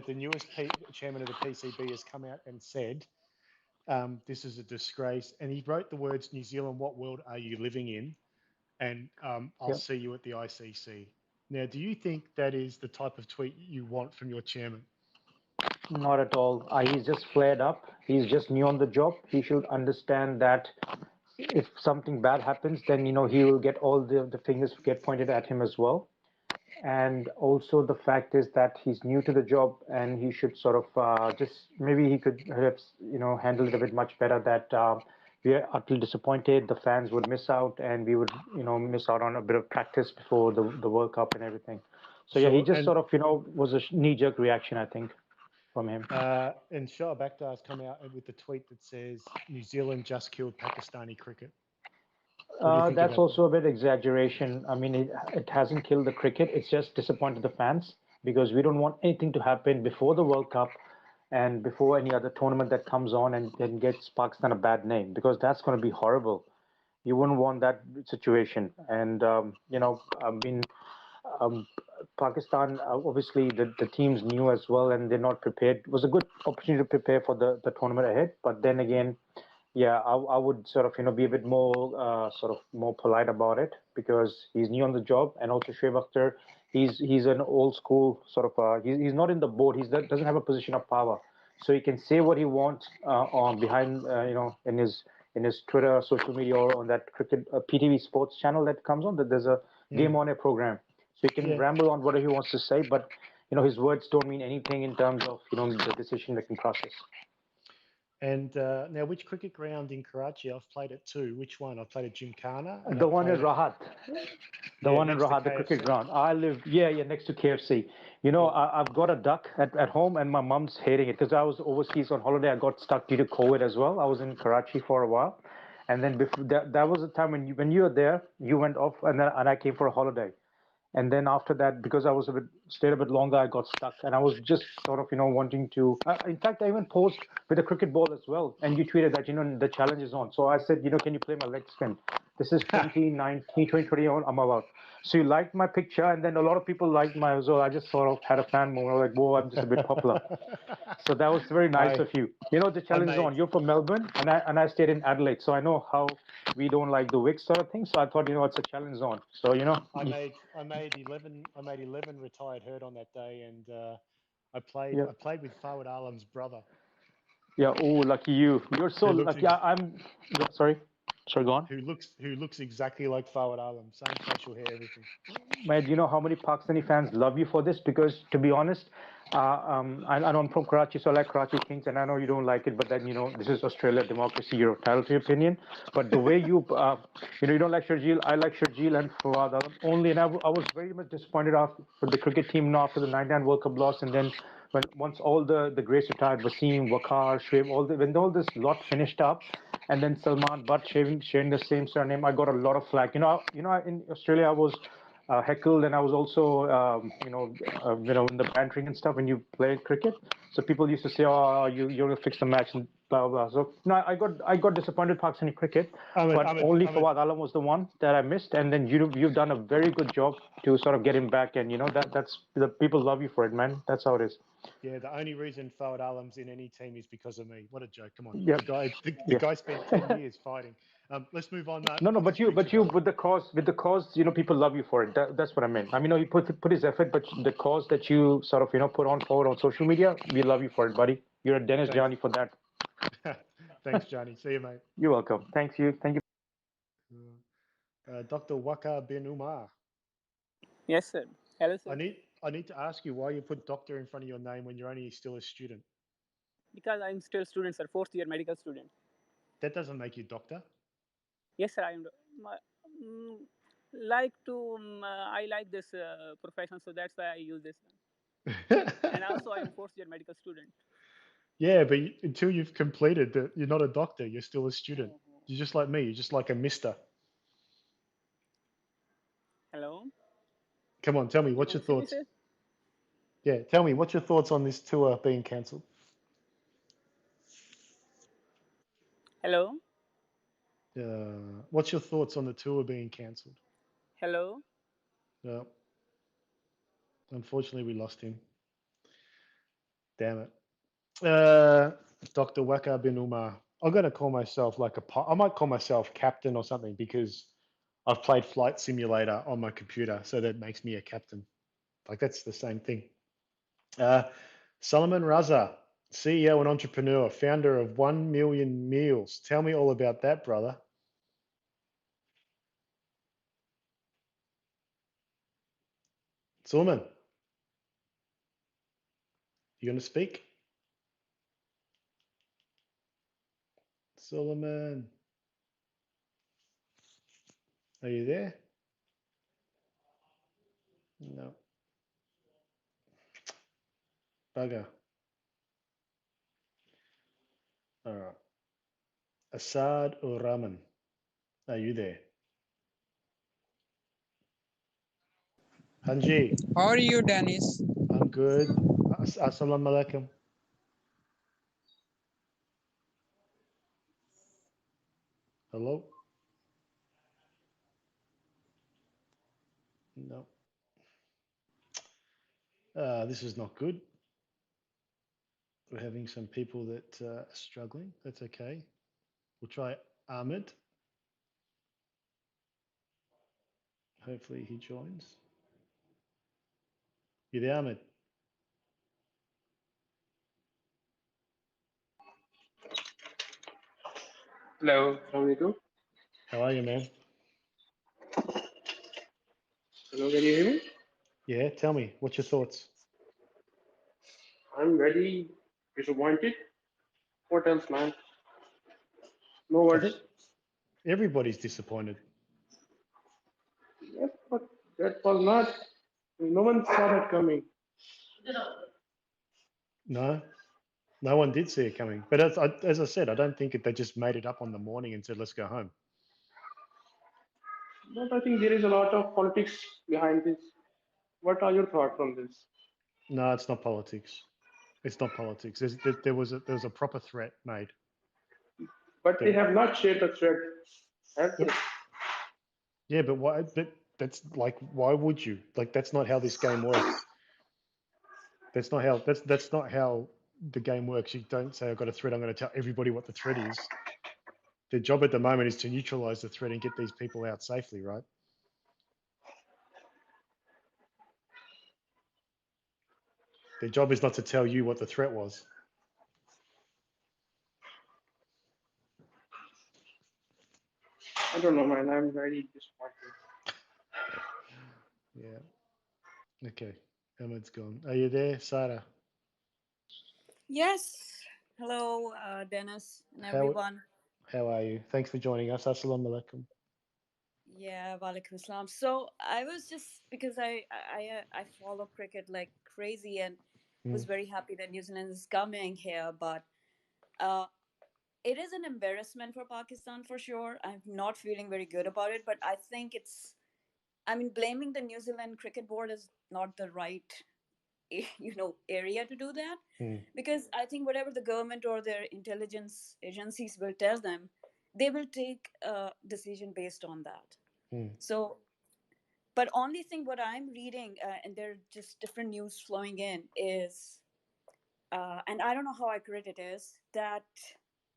the newest chairman of the PCB has come out and said this is a disgrace, and he wrote the words, "New Zealand, what world are you living in?" And I'll Yeah. see you at the ICC. Now, do you think that is the type of tweet you want from your chairman? Not at all. He's just flared up. He's just new on the job. He should understand that if something bad happens, then he will get all the fingers get pointed at him as well. And also the fact is that he's new to the job, and he should sort of just maybe he could have handled it a bit much better. That we are utterly disappointed. The fans would miss out, and we would miss out on a bit of practice before the World Cup and everything. So yeah, he Sure. just And sort of was a knee-jerk reaction, I think, from him. and Shah Bakhtar's come out with the tweet that says New Zealand just killed Pakistani cricket. What do you think That's about that? also a bit exaggeration. I mean, it hasn't killed the cricket. It's just disappointed the fans because we don't want anything to happen before the World Cup and before any other tournament that comes on and then gets Pakistan a bad name, because that's going to be horrible. You wouldn't want that situation. And I mean, um, Pakistan, obviously the team's new as well, and they're not prepared. It was a good opportunity to prepare for the tournament ahead. But then again, yeah, I would sort of be a bit more sort of more polite about it, because he's new on the job, and also Shoaib Akhtar, he's an old school sort of he's not in the board. He doesn't have a position of power, so he can say what he wants on behind in his Twitter, social media, or on that cricket PTV Sports channel that comes on. That there's a Mm, game on air program, so he can yeah. ramble on whatever he wants to say, but his words don't mean anything in terms of the decision making process. And now, which cricket ground in Karachi? I've played at two. Which one? I've played at Gymkhana and The I've one in played at, Rahat. The yeah, one in next to Rahat, the cricket KFC. ground. I live, yeah, yeah, next to KFC. Yeah. I've got a duck at home, and my mom's hating it because I was overseas on holiday. I got stuck due to COVID as well. I was in Karachi for a while, and then before that was the time when you were there, you went off, and I came for a holiday. And then after that, because I was stayed a bit longer, I got stuck, and I was just sort of wanting to. In fact, I even posed with a cricket ball as well, and you tweeted that the challenge is on. So I said, can you play my leg spin? This is 2019, 2020 on Amawat. So you liked my picture, and then a lot of people liked my as well. I just sort of had a fan moment, like, whoa, I'm just a bit popular. So that was very nice I, of you. The I challenge is made, on. You're from Melbourne, and I stayed in Adelaide, so I know how we don't like the Wicks sort of thing. So I thought, it's a challenge on. So I made 11 retired hurt on that day, and yeah, I played with Fawad Alam's brother, yeah. Oh, lucky you. You're so who looks lucky. ex- Yeah, sorry. Sorry, go on. who looks exactly like Fawad Alam, same facial hair, everything. Mate, you know how many Pakistani fans love you for this? Because to be honest, I know I'm from Karachi, so I like Karachi Kings, and I know you don't like it, but then this is Australia, democracy. You're entitled to your opinion. But the way you don't like Sharjeel, I like Sharjeel and Fawad Alam only, and I was very much disappointed after for the cricket team now after the '99 World Cup loss, and then once all the greats retired, Wasim, Waqar, Shoaib, when all this lot finished up, and then Salman Butt sharing the same surname, I got a lot of flack. In Australia, I was heckled, and I was also, in the bantering and stuff when you play cricket. So people used to say, "Oh, you're gonna fix the match," and blah blah. So no, I got disappointed Pakistani cricket, but only Fawad Alam was the one that I missed, and then you've done a very good job to sort of get him back, and that's the people love you for it, man. That's how it is. Yeah, the only reason Fawad Alam's in any team is because of me. What a joke! Come on, Yep. the Yeah. guy spent 10 years fighting. Let's move on. No, no, Put this picture, but you, brother. with the cause, people love you for it. That's what I meant. I mean, he put his effort, but the cause that you sort of, put on forward on social media, we love you for it, buddy. You're a Dennis Thanks, Johnny for that. thanks, Johnny. See you, mate. You're welcome. Thank you. Dr. Waka bin Umar. Yes, sir. Hello, sir. I need to ask you why you put doctor in front of your name when you're only still a student. Because I'm still student, sir, fourth year medical student. That doesn't make you doctor. Yes, sir. Mm, I like this profession, so that's why I use this. And also, I'm fourth year medical student. Yeah, but until you've completed that, you're not a doctor. You're still a student. You're just like me. You're just like a mister. Hello. Come on, tell me, You what's can your see me, thoughts? sir. Yeah, tell me, what's your thoughts on this tour being cancelled? Hello. What's your thoughts on the tour being cancelled? Hello. Unfortunately, we lost him. Damn it. Dr. Waka bin Umar. I'm going to call myself like I might call myself captain or something because I've played Flight Simulator on my computer, so that makes me a captain. Like that's the same thing. Uh, Solomon Raza, CEO and entrepreneur, founder of 1 Million Meals. Tell me all about that, brother. Solomon, you going to speak? Solomon, are you there? No. Bugger. All right. Assad or Rahman, are you there? Hanji, How are you, Dannis? I'm good. Assalamu alaikum. Hello? No. This is not good. We're having some people that are struggling. That's okay. We'll try Ahmed. Hopefully he joins. You there, Ahmed? Hello, Assalamualaikum. How are you, man? Hello, can you hear me? Yeah, tell me, what's your thoughts? I'm very disappointed. What else, man? No I words. think everybody's disappointed. Yes, but that was not. No one saw that coming. No, no one did see it coming. But as I said, I don't think they just made it up on the morning and said, let's go home. But I think there is a lot of politics behind this. What are your thoughts on this? No, it's not politics. It's not politics. There was a proper threat made. But they There, have not shared the thread, have they? yeah, but why? But that's like, why would you? Like, that's not how this game works. That's not how the game works. You don't say I've got a threat. I'm going to tell everybody what the threat is. Their job at the moment is to neutralize the threat and get these people out safely, right? Their job is not to tell you what the threat was. I don't know, man. I'm very disappointed. Yeah. Okay. Ahmed's gone. Are you there, Sarah? Yes. Hello, Dennis and How everyone. how are you? Thanks for joining us. Assalamu alaikum. Yeah, walaikum assalam. So I was just because I follow cricket like crazy and was Mm, very happy that New Zealand is coming here, but uh, it is an embarrassment for Pakistan for sure. I'm not feeling very good about it, but I think I mean, blaming the New Zealand cricket board is not the right area to do that, mm, because I think whatever the government or their intelligence agencies will tell them, they will take a decision based on that. mm. So but only thing what I'm reading, and there are just different news flowing in, is and I don't know how accurate it is, that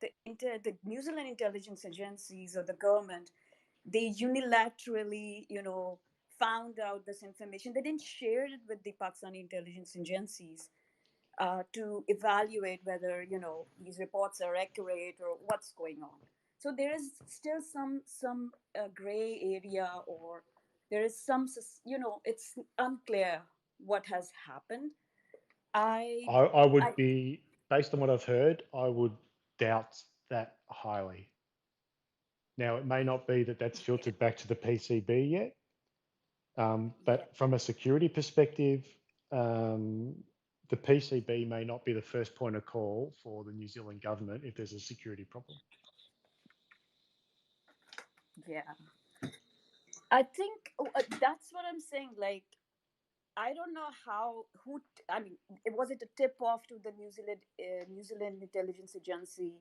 the New Zealand intelligence agencies or the government, they unilaterally, found out this information. They didn't share it with the Pakistani intelligence agencies to evaluate whether these reports are accurate or what's going on. So there is still some gray area, or there is some it's unclear what has happened. I I would I be, based on what I've heard, I would doubt that highly. Now, it may not be that that's filtered back to the PCB yet, Yeah, but from a security perspective, um, the PCB may not be the first point of call for the New Zealand government if there's a security problem. yeah. I think that's what I'm saying. Like, I don't know how who. I mean, was it a tip off to the New Zealand intelligence agency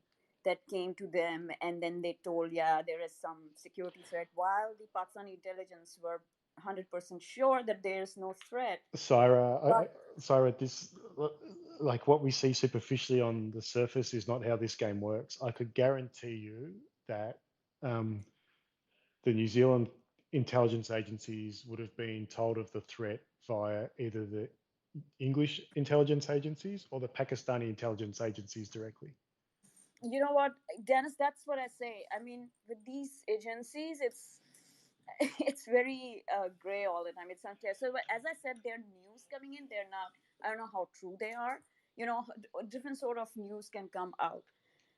that came to them, and then they told, yeah, there is some security threat, while the Pakistani intelligence were 100% sure that there is no threat. Syra, But Syra, this like what we see superficially on the surface is not how this game works. I could guarantee you that um, the New Zealand intelligence agencies would have been told of the threat via either the English intelligence agencies or the Pakistani intelligence agencies directly. You know what, Dennis? That's what I say. I mean, with these agencies, it's it's very gray all the time. It's unclear. So, as I said, there are news coming in. They're not. I don't know how true they are. You know, different sort of news can come out.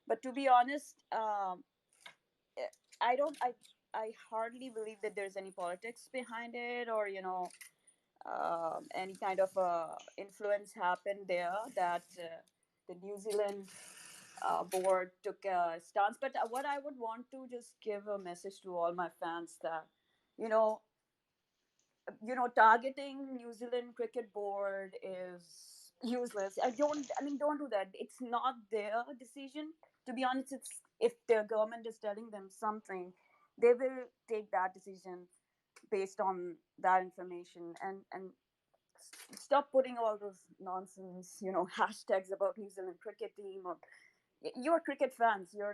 But to be honest, I don't. I hardly believe that there's any politics behind it, or any kind of influence happened there that the New Zealand board took a stance. But what I would want to just give a message to all my fans that, you know, targeting New Zealand cricket board is useless. Don't do that. It's not their decision. To be honest, it's if the government is telling them something, they will take that decision based on that information, and stop putting all those nonsense, hashtags about New Zealand cricket team, or you're cricket fans. You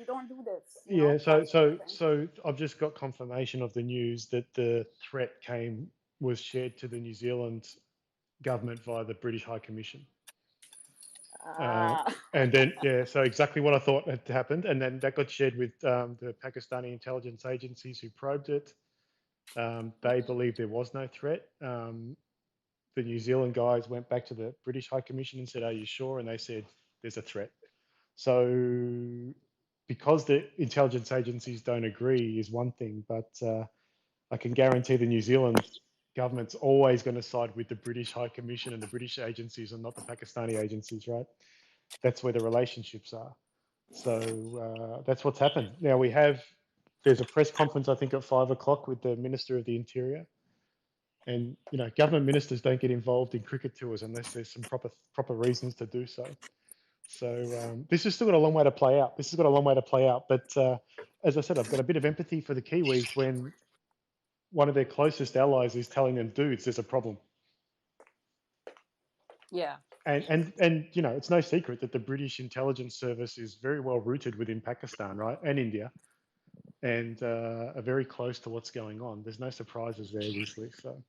don't do this. Yeah, That's the thing. so I've just got confirmation of the news that the threat was shared to the New Zealand government via the British High Commission. Ah, And then, yeah, so exactly what I thought had happened. And then that got shared with the Pakistani intelligence agencies who probed it. They believed there was no threat. The New Zealand guys went back to the British High Commission and said, "Are you sure?" And they said, "There's a threat." So, because the intelligence agencies don't agree is one thing, but I can guarantee the New Zealand government's always going to side with the British High Commission and the British agencies and not the Pakistani agencies, right? That's where the relationships are. So that's what's happened. Now there's a press conference, I think, at 5 o'clock with the Minister of the Interior. And government ministers don't get involved in cricket tours unless there's some proper reasons to do so. So this has still got a long way to play out. But as I said, I've got a bit of empathy for the Kiwis when one of their closest allies is telling them, "Dudes, there's a problem." yeah. And it's no secret that the British intelligence service is very well rooted within Pakistan, right, and India, and are very close to what's going on. There's no surprises there usually. So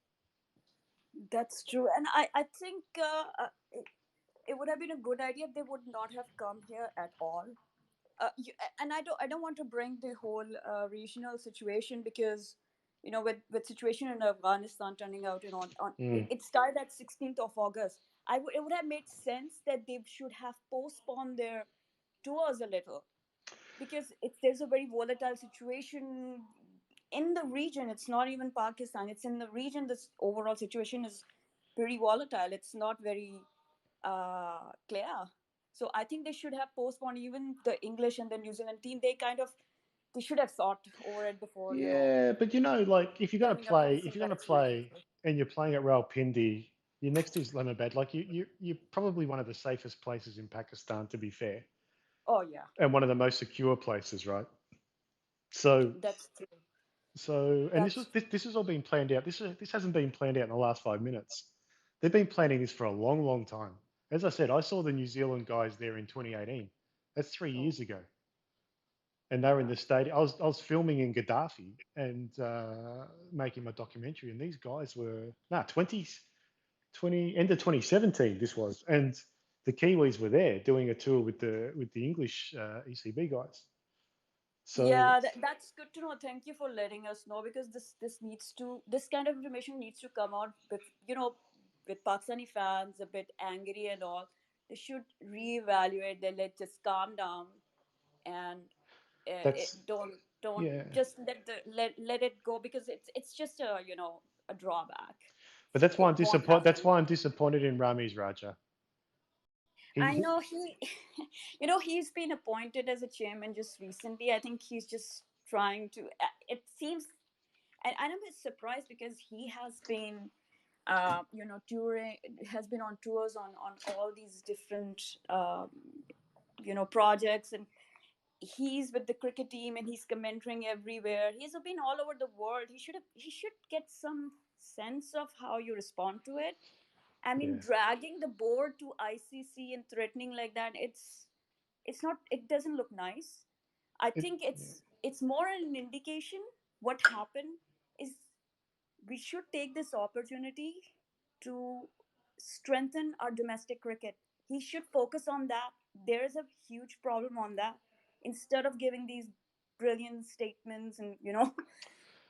That's true. And I think it would have been a good idea if they would not have come here at all. And I don't want to bring the whole regional situation, because with situation in Afghanistan turning out, it started at 16th of August. It would have made sense that they should have postponed their tours a little, because there's a very volatile situation in the region. It's not even Pakistan, it's in the region. This overall situation is pretty volatile. It's not very clear. So I think they should have postponed. Even the English and the New Zealand team, they should have thought over it before, yeah, but like if you're going to coming up with play, some kind of solution. and you're playing at Rawalpindi, you're next to Islamabad. Like you're probably one of the safest places in Pakistan, to be fair, Oh yeah, and one of the most secure places, right? So that's true. and That's this has all been planned out. This hasn't been planned out in the last 5 minutes. They've been planning this for a long, long time. As I said, I saw the New Zealand guys there in 2018. That's 3 years ago, and they were in the stadium. I was filming in Gaddafi and making my documentary, and these guys were 20 end of 2017. This was, and the Kiwis were there doing a tour with the English ECB guys. So Yeah, that's good to know. Thank you for letting us know, because this kind of information needs to come out with with Pakistani fans a bit angry and all. They should reevaluate. They let just calm down, and that's don't yeah. just let it go, because it's just a drawback. But that's why It I'm won't disappointed. last That's why I'm long. disappointed in Ramiz Raja. I He know he, he's been appointed as a chairman just recently. I think he's just trying to. It seems, and I'm a bit surprised, because he has been, touring, has been on tours on all these different, projects, and he's with the cricket team, and he's commentating everywhere. He's been all over the world. He should get some sense of how you respond to it. I mean, Yeah. dragging the board to ICC and threatening like that, it's not, it doesn't look nice. I It, think yeah. it's more an indication. What happened is we should take this opportunity to strengthen our domestic cricket. He should focus on that. There is a huge problem on that, instead of giving these brilliant statements and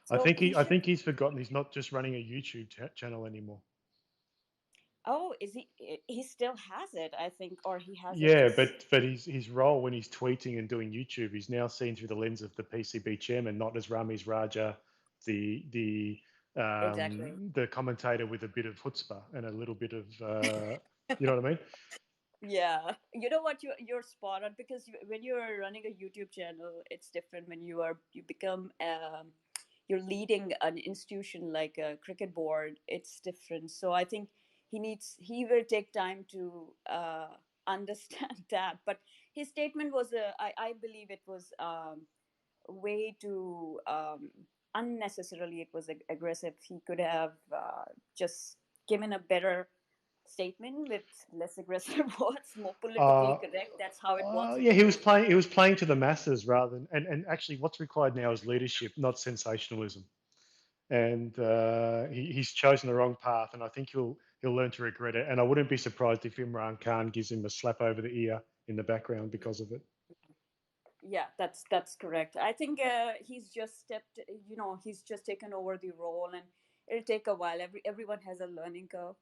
so he I should. think he's forgotten he's not just running a YouTube channel anymore. Oh, is he still has it, I think, or he has it Yeah, just. but his role when he's tweeting and doing YouTube, he's now seen through the lens of the PCB chairman, not as Ramiz Raja, Exactly. the commentator with a bit of chutzpah and a little bit of you know what I mean? Yeah, you know what, you're spot on, because when you're running a YouTube channel, it's different. When you become you're leading an institution like a cricket board, it's different. So I think he will take time to understand that. But his statement was I believe it was way too unnecessarily, it was aggressive. He could have just given a better statement with less aggressive words, more politically Uh, correct. That's how it works in yeah, YouTube. he was playing to the masses rather than and actually what's required now is leadership, not sensationalism. And he's chosen the wrong path, and I think he'll learn to regret it. And I wouldn't be surprised if Imran Khan gives him a slap over the ear in the background because of it. Yeah, that's correct. I think he's just stepped. He's just taken over the role, and it'll take a while. Everyone has a learning curve,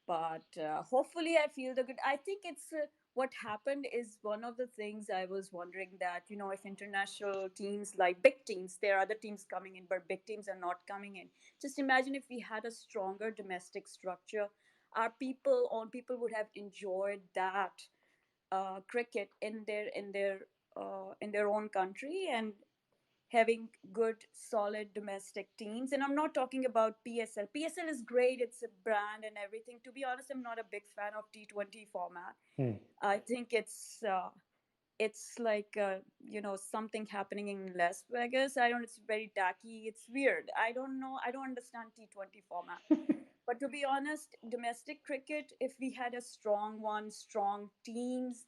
but hopefully, I feel the good. I think it's what happened is one of the things I was wondering, that if international teams, like big teams, there are other teams coming in, but big teams are not coming in. Just imagine if we had a stronger domestic structure, our people would have enjoyed that cricket in their own country, and having good solid domestic teams. And I'm not talking about PSL is great, it's a brand and everything. To be honest, I'm not a big fan of T20 format. Hmm. I think it's like something happening in Las Vegas. I don't It's very tacky, it's weird. I don't know, I don't understand T20 format. But to be honest, domestic cricket, if we had a strong one, strong teams,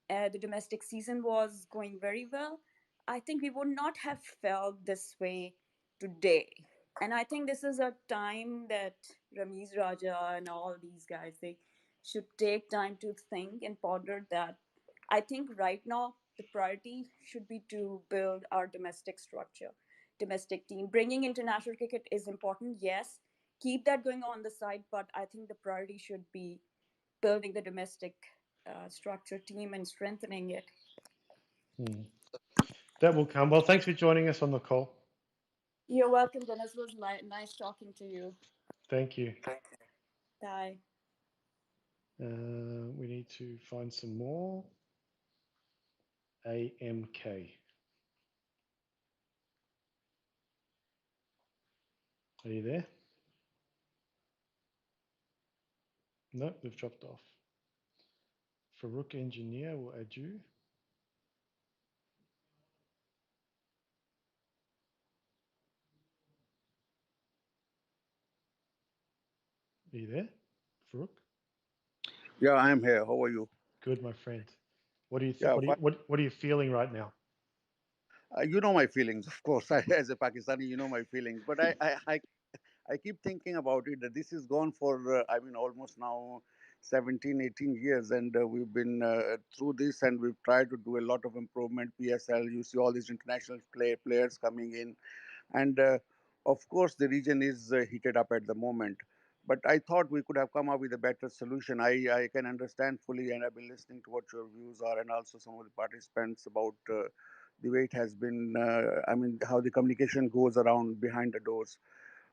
the domestic season was going very well, I think we would not have felt this way today. And I think this is a time that Ramiz Raja and all these guys, they should take time to think and ponder that. I think right now the priority should be to build our domestic structure, domestic team. Bringing international cricket is important, yes. Keep that going on the side, but I think the priority should be building the domestic structure team and strengthening it. Hmm. That will come. Well, thanks for joining us on the call. You're welcome, Dennis. It was nice talking to you. Thank you. Bye. We need to find some more. AMK. Are you there? No, they've dropped off. Farouk Engineer will add you. Are you there, Farouk? Yeah, I am here. How are you? Good, my friend. What do you Yeah, fine. what are you feeling right now? You know my feelings, of course. As a Pakistani, you know my feelings. But I keep thinking about it that this is gone for, I mean, almost now 17, 18 years. And we've been through this and we've tried to do a lot of improvement. PSL, you see all these international players coming in. And of course, the region is heated up at the moment. But I thought we could have come up with a better solution. I can understand fully, and I've been listening to what your views are, and also some of the participants about the way it has been. I mean, how the communication goes around behind the doors.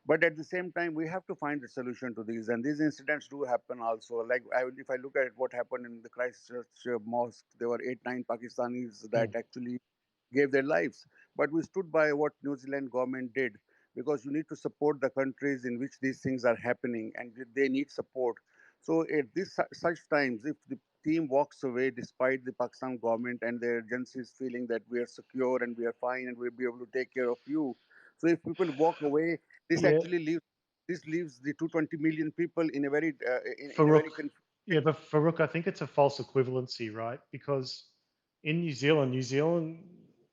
But at the same time, we have to find a solution to these, and these incidents do happen also. Like if I look at what happened in the Christchurch mosque, there were 8, 9 Pakistanis Hmm. that actually gave their lives. But we stood by what New Zealand government did, because you need to support the countries in which these things are happening, and they need support. So at such times, if the team walks away despite the Pakistan government and their agencies feeling that we are secure and we are fine and we'll be able to take care of you, so if people walk away, this Yeah, actually leaves. this leaves the 220 million people in a very in a Farouk, very yeah, confused. but Farouk, I think it's a false equivalency, right? Because in New Zealand,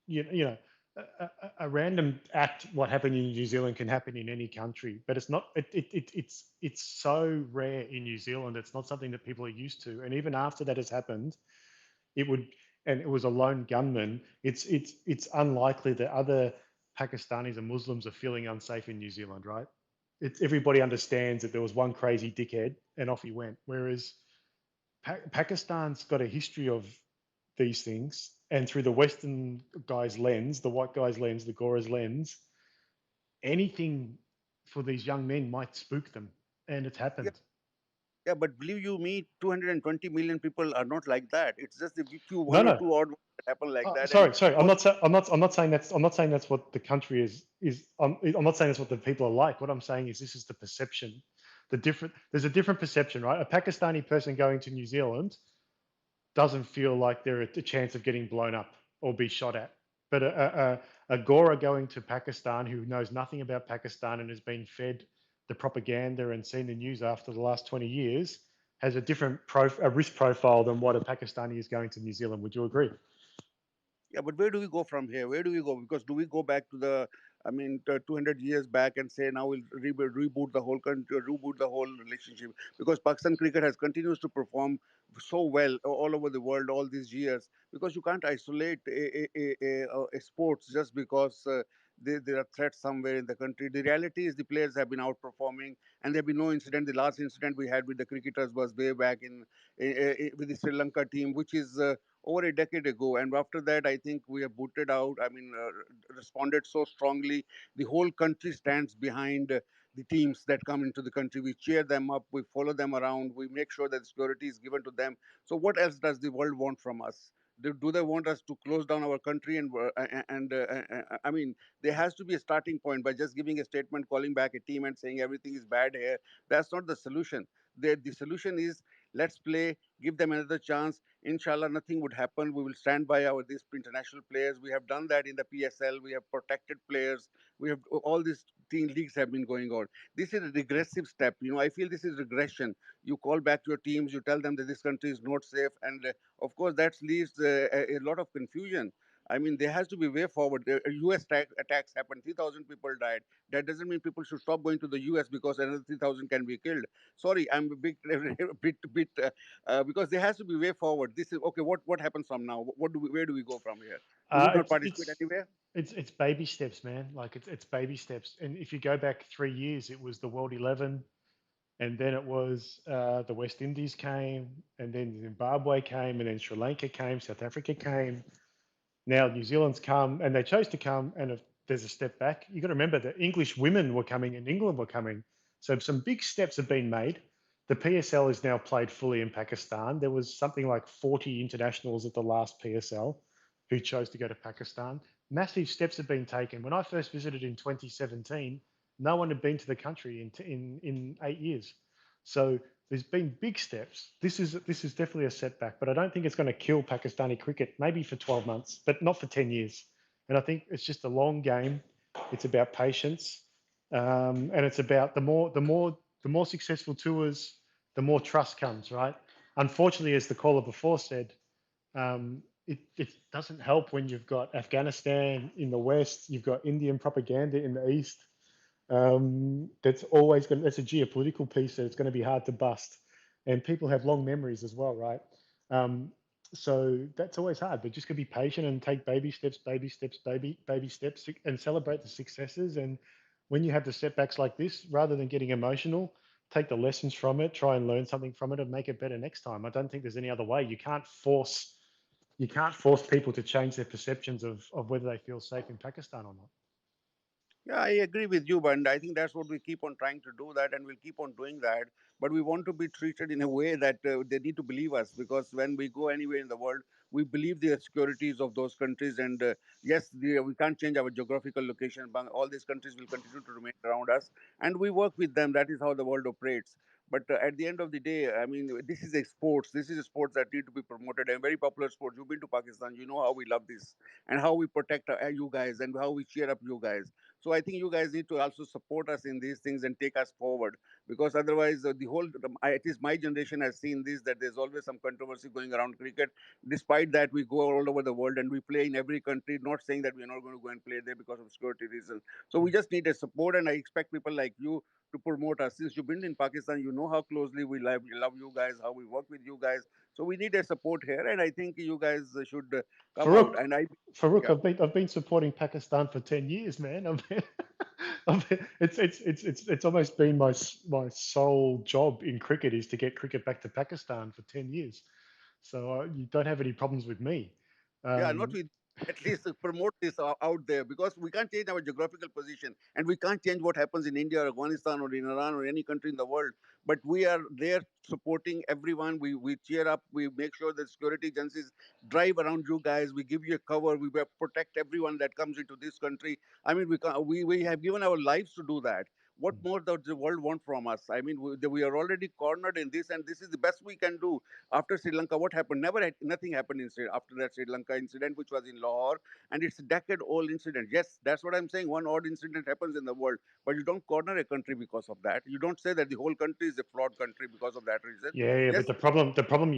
you know, a random act, what happened in New Zealand can happen in any country, but it's not. It's so rare in New Zealand. It's not something that people are used to. And even after that has happened, it would, and it was a lone gunman. It's unlikely that other Pakistanis and Muslims are feeling unsafe in New Zealand, right? Everybody understands that there was one crazy dickhead and off he went. Whereas Pakistan's got a history of these things, and through the Western guy's lens, the white guy's lens, the Gora's lens, anything for these young men might spook them, and it's Yeah, happened. yeah, but believe you me, 220 million people are not like that. It's just a few No, one or no. two odd ones that happen like that, and Sorry. I'm all. not. I'm not saying that's. I'm not saying that's what the country is. I'm not saying that's what the people are like. What I'm saying is this is the perception. The different. There's a different perception, right? A Pakistani person going to New Zealand doesn't feel like they're at a chance of getting blown up or be shot at. But a Gora going to Pakistan who knows nothing about Pakistan and has been fed the propaganda and seen the news after the last 20 years has a different a risk profile than what a Pakistani is going to New Zealand. Would you agree? Yeah, but where do we go from here? Where do we go? Because do we go back to the, I mean, 200 years back and say now we'll reboot the whole country, reboot the whole relationship? Because Pakistan cricket has continues to perform so well all over the world all these years. Because you can't isolate a sports just because there are threats somewhere in the country. The reality is the players have been outperforming, and there have been no incident. The last incident we had with the cricketers was way back in with the Sri Lanka team, which is over a decade ago. And after that, I think we have booted out, I mean, responded so strongly. The whole country stands behind the teams that come into the country. We cheer them up, we follow them around, we make sure that security is given to them. So, what else does the world want from us? Do they want us to close down our country I mean, there has to be a starting point by just giving a statement, calling back a team, and saying everything is bad here. That's not the solution. The solution is let's play, give them another chance. Inshallah, nothing would happen. We will stand by our these international players. We have done that in the PSL. We have protected players. We have all these team leagues have been going on. This is a regressive step. I feel this is regression. You call back your teams. You tell them that this country is not safe, and of course that leaves a lot of confusion. I mean, there has to be way forward. U.S. attacks happened. 3,000 people died. That doesn't mean people should stop going to the U.S. because another 3,000 can be killed. Sorry, I'm a bit, bit because there has to be way forward. This is okay. What happens from now? Where do we go from here? We would not It's participate anywhere. it's baby steps, man. Like it's baby steps. And if you go back 3 years, it was the World 11, and then it was the West Indies came, and then Zimbabwe came, and then Sri Lanka came, South Africa came. Now New Zealand's come, and they chose to come. And if there's a step back, you got to remember that English women were coming and England were coming. So some big steps have been made. The PSL is now played fully in Pakistan. There was something like 40 internationals at the last PSL who chose to go to Pakistan. Massive steps have been taken. When I first visited in 2017, no one had been to the country in 8 years. So there's been big steps. This is definitely a setback, but I don't think it's going to kill Pakistani cricket. Maybe for 12 months, but not for 10 years. And I think it's just a long game. It's about patience, and it's about the more successful tours, the more trust comes. Right. Unfortunately, as the caller before said, it doesn't help when you've got Afghanistan in the west, you've got Indian propaganda in the east. That's always going. That's a geopolitical piece that it's going to be hard to bust, and people have long memories as well, right? Um, so that's always hard. But just going to be patient and take baby steps, baby steps, and celebrate the successes. And when you have the setbacks like this, rather than getting emotional, take the lessons from it, try and learn something from it, and make it better next time. I don't think there's any other way. You can't force people to change their perceptions of whether they feel safe in Pakistan or not. Yeah, I agree with you, but I think that's what we keep on trying to do that, and we'll keep on doing that. But we want to be treated in a way that they need to believe us, because when we go anywhere in the world, we believe the securities of those countries. And yes, we can't change our geographical location, but all these countries will continue to remain around us, and we work with them. That is how the world operates. But at the end of the day, I mean, this is a sports. This is a sports that need to be promoted, and very popular sports. You've been to Pakistan, you know how we love this, and how we protect you guys, and how we cheer up you guys. So I think you guys need to also support us in these things and take us forward, because otherwise the whole, at least my generation has seen this, that there's always some controversy going around cricket. Despite that, we go all over the world and we play in every country. Not saying that we're not going to go and play there because of security reasons. So we just need a support, and I expect people like you to promote us. Since you've been in Pakistan, you know how closely we love you guys, how we work with you guys. So we need a support here, and I think you guys should come out. Farouk, And I, Farouk, yeah, I've been supporting Pakistan for 10 years, man. It's almost been my sole job in cricket is to get cricket back to Pakistan for 10 years. So you don't have any problems with me. yeah, not Um, with, at least promote this out there, because we can't change our geographical position and we can't change what happens in India or Afghanistan or in Iran or any country in the world. But we are there supporting everyone. We cheer up. We make sure that security agencies drive around you guys. We give you a cover. We will protect everyone that comes into this country. I mean, we have given our lives to do that. What more does the world want from us? I mean, we are already cornered in this, and this is the best we can do. After Sri Lanka, what happened? Nothing happened after that Sri Lanka incident, which was in Lahore, and it's a decade-old incident. Yes, that's what I'm saying. One odd incident happens in the world, but you don't corner a country because of that. You don't say that the whole country is a flawed country because of that reason. yeah, but Yes, the problem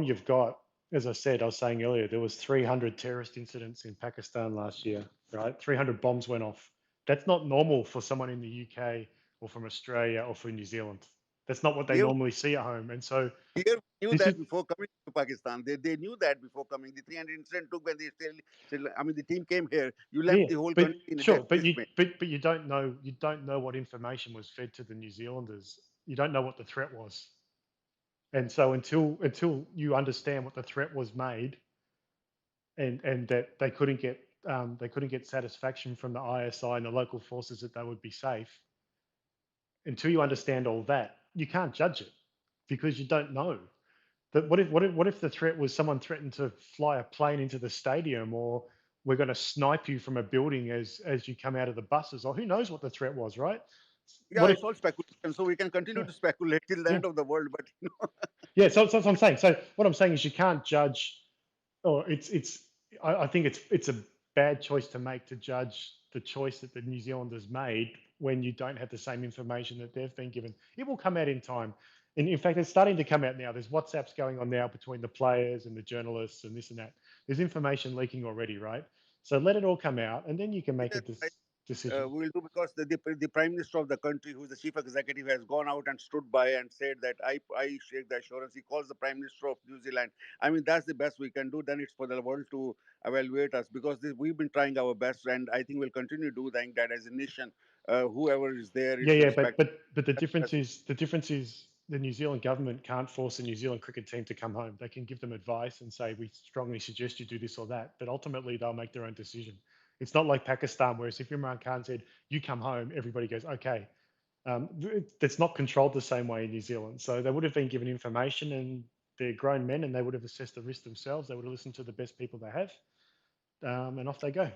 you've got, as I said, I was saying earlier, there was 300 terrorist incidents in Pakistan last year, right? 300 bombs went off. That's not normal for someone in the UK or from Australia or from New Zealand. That's not what they here, normally see at home. And so here we knew this is, that before coming to Pakistan. They knew that before coming. The 300 incident took when they still. I mean, the team came here. You left yeah, the whole but country in a sure, but you dismay. but you don't know what information was fed to the New Zealanders. You don't know what the threat was. And so until you understand what the threat was made, and that they couldn't get satisfaction from the ISI and the local forces that they would be safe, until you understand all that, you can't judge it because you don't know. But what if the threat was someone threatened to fly a plane into the stadium, or we're going to snipe you from a building as you come out of the buses, or who knows what the threat was, right? Yeah, What if it's all speculation. So we can continue yeah, to speculate till the yeah, end of the world. But yeah, so that's what I'm saying. So what I'm saying is you can't judge, or I think it's a bad choice to make to judge the choice that the New Zealanders made when you don't have the same information that they've been given. It will come out in time. And in fact, it's starting to come out now. There's WhatsApps going on now between the players and the journalists and this and that. There's information leaking already, right? So let it all come out, and then you can make a yes, decision. we will do, because the prime minister of the country, who is the chief executive, has gone out and stood by and said that I share the assurance. He calls the prime minister of New Zealand. I mean, that's the best we can do. Then it's for the world to evaluate us, because we've been trying our best, and I think we'll continue to do that as a nation. Whoever is there Yeah, is yeah, but respected. but the difference is the New Zealand government can't force the New Zealand cricket team to come home. They can give them advice and say we strongly suggest you do this or that, but ultimately they'll make their own decision. It's not like Pakistan, whereas if Imran Khan said you come home, everybody goes okay. That's not controlled the same way in New Zealand. So they would have been given information, and they're grown men, and they would have assessed the risk themselves. They would have listened to the best people they have, and off they go.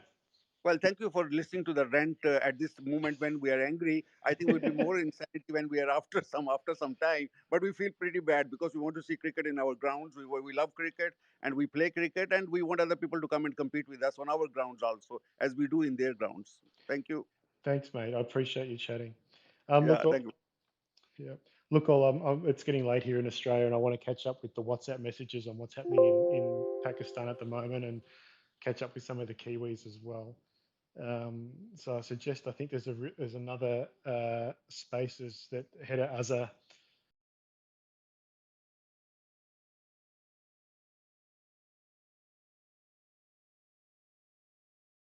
Well, thank you for listening to the rant at this moment when we are angry. I think we'll be more insanity when we are after some time. But we feel pretty bad because we want to see cricket in our grounds. We love cricket and we play cricket, and we want other people to come and compete with us on our grounds also, as we do in their grounds. Thank you. Thanks, mate. I appreciate you chatting. Yeah, Look, thank you. yeah. Look, it's getting late here in Australia, and I want to catch up with the WhatsApp messages on what's happening in Pakistan at the moment, and catch up with some of the Kiwis as well. So I think there's another Spaces that Heda Azza